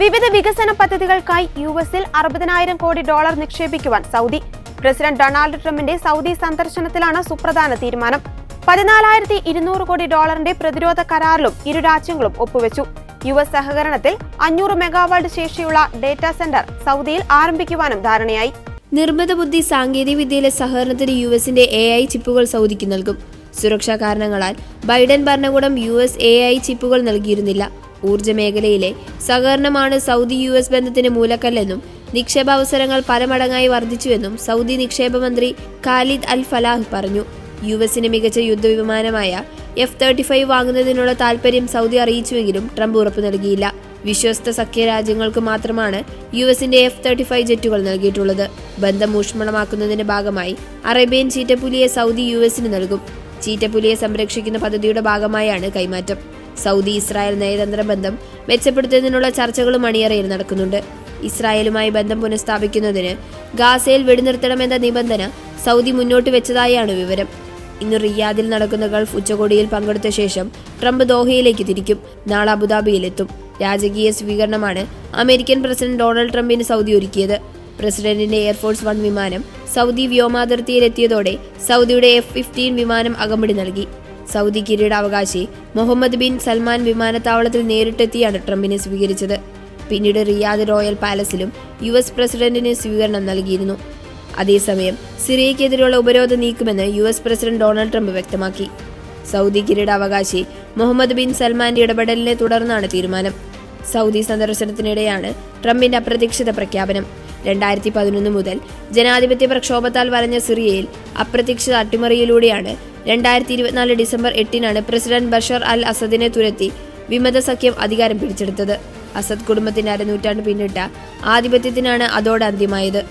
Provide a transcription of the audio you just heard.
വിവിധ വികസന പദ്ധതികൾക്കായി യുഎസിൽ 60,000 കോടി ഡോളർ നിക്ഷേപിക്കുവാൻ സൗദി. പ്രസിഡന്റ് ഡൊണാൾഡ് ട്രംപിന്റെ സൗദി സന്ദർശനത്തിലാണ് സുപ്രധാന തീരുമാനം. 14,200 കോടി ഡോളറിന്റെ പ്രതിരോധ കരാറിലും ഇരു രാജ്യങ്ങളും ഒപ്പുവെച്ചു. യുഎസ് സഹകരണത്തിൽ 500 മെഗാവാട്ട് ശേഷിയുള്ള ഡേറ്റാ സെന്റർ സൗദിയിൽ ആരംഭിക്കുവാനും ധാരണയായി. നിർമ്മിത ബുദ്ധി സാങ്കേതിക വിദ്യയിലെ സഹകരണത്തിന് യുഎസിന്റെ AI ചിപ്പുകൾ സൗദിക്ക് നൽകും. സുരക്ഷാ കാരണങ്ങളാൽ ബൈഡൻ ഭരണകൂടം US AI ചിപ്പുകൾ നൽകിയിരുന്നില്ല. ഊർജ്ജ മേഖലയിലെ സഹകരണമാണ് സൗദി US ബന്ധത്തിന് മൂലക്കല്ലെന്നും നിക്ഷേപാവസരങ്ങൾ പല മടങ്ങായി വർദ്ധിച്ചുവെന്നും സൗദി നിക്ഷേപ മന്ത്രി ഖാലിദ് അൽ ഫലാഹ് പറഞ്ഞു. യുഎസിന് മികച്ച യുദ്ധവിമാനമായ F-35 വാങ്ങുന്നതിനുള്ള താൽപര്യം സൗദി അറിയിച്ചുവെങ്കിലും ട്രംപ് ഉറപ്പു നൽകിയില്ല. വിശ്വസ്ത സഖ്യ രാജ്യങ്ങൾക്ക് മാത്രമാണ് യുഎസിന്റെ F-35 ജെറ്റുകൾ നൽകിയിട്ടുള്ളത്. ബന്ധം ഊഷ്മളമാക്കുന്നതിന്റെ ഭാഗമായി അറേബ്യൻ ചീറ്റപ്പുലിയെ സൗദി യുഎസിന് നൽകും. ചീറ്റപ്പുലിയെ സംരക്ഷിക്കുന്ന പദ്ധതിയുടെ ഭാഗമായാണ് കൈമാറ്റം. സൗദി ഇസ്രായേൽ നയതന്ത്ര ബന്ധം മെച്ചപ്പെടുത്തുന്നതിനുള്ള ചർച്ചകളും അണിയറയിൽ നടക്കുന്നുണ്ട്. ഇസ്രായേലുമായി ബന്ധം പുനഃസ്ഥാപിക്കുന്നതിന് ഗാസയിൽ വെടിനിർത്തണമെന്ന നിബന്ധന സൗദി മുന്നോട്ട് വെച്ചതായാണ് വിവരം. ഇന്ന് റിയാദിൽ നടക്കുന്ന ഗൾഫ് ഉച്ചകോടിയിൽ പങ്കെടുത്ത ശേഷം ട്രംപ് ദോഹയിലേക്ക് തിരിക്കും. നാളെ അബുദാബിയിലെത്തും. രാജകീയ സ്വീകരണമാണ് അമേരിക്കൻ പ്രസിഡന്റ് ഡൊണാൾഡ് ട്രംപിന് സൗദി ഒരുക്കിയത്. പ്രസിഡന്റിന്റെ എയർഫോഴ്സ് 1 വിമാനം സൗദി വ്യോമാതിർത്തിയിലെത്തിയതോടെ സൗദിയുടെ F-15 വിമാനം അകമ്പടി നൽകി. സൗദി കിരീടാവകാശി മുഹമ്മദ് ബിൻ സൽമാൻ വിമാനത്താവളത്തിൽ നേരിട്ടെത്തിയാണ് ട്രംപിനെ സ്വീകരിച്ചത്. പിന്നീട് റിയാദ് റോയൽ പാലസിലും US പ്രസിഡന്റിന് സ്വീകരണം നൽകിയിരുന്നു. അതേസമയം സിറിയയ്ക്കെതിരെയുള്ള ഉപരോധം നീക്കുമെന്ന് US പ്രസിഡന്റ് ഡൊണാൾഡ് ട്രംപ് വ്യക്തമാക്കി. സൗദി കിരീടാവകാശി മുഹമ്മദ് ബിൻ സൽമാന്റെ ഇടപെടലിനെ തുടർന്നാണ് തീരുമാനം. സൗദി സന്ദർശനത്തിനിടെയാണ് ട്രംപിന്റെ അപ്രതീക്ഷിത പ്രഖ്യാപനം. 2011 മുതൽ ജനാധിപത്യ പ്രക്ഷോഭത്താൽ വലഞ്ഞ സിറിയയിൽ അപ്രതീക്ഷിത അട്ടിമറിയിലൂടെയാണ് 2024 ഡിസംബർ 8-നാണ് പ്രസിഡന്റ് ബഷർ അൽ അസദിനെ തുരത്തി വിമത സഖ്യം അധികാരം പിടിച്ചെടുത്തത്. അസദ് കുടുംബത്തിന്റെ അരനൂറ്റാണ്ട് പിന്നിട്ട ആധിപത്യത്തിനാണ് അതോടെ അന്ത്യമായത്.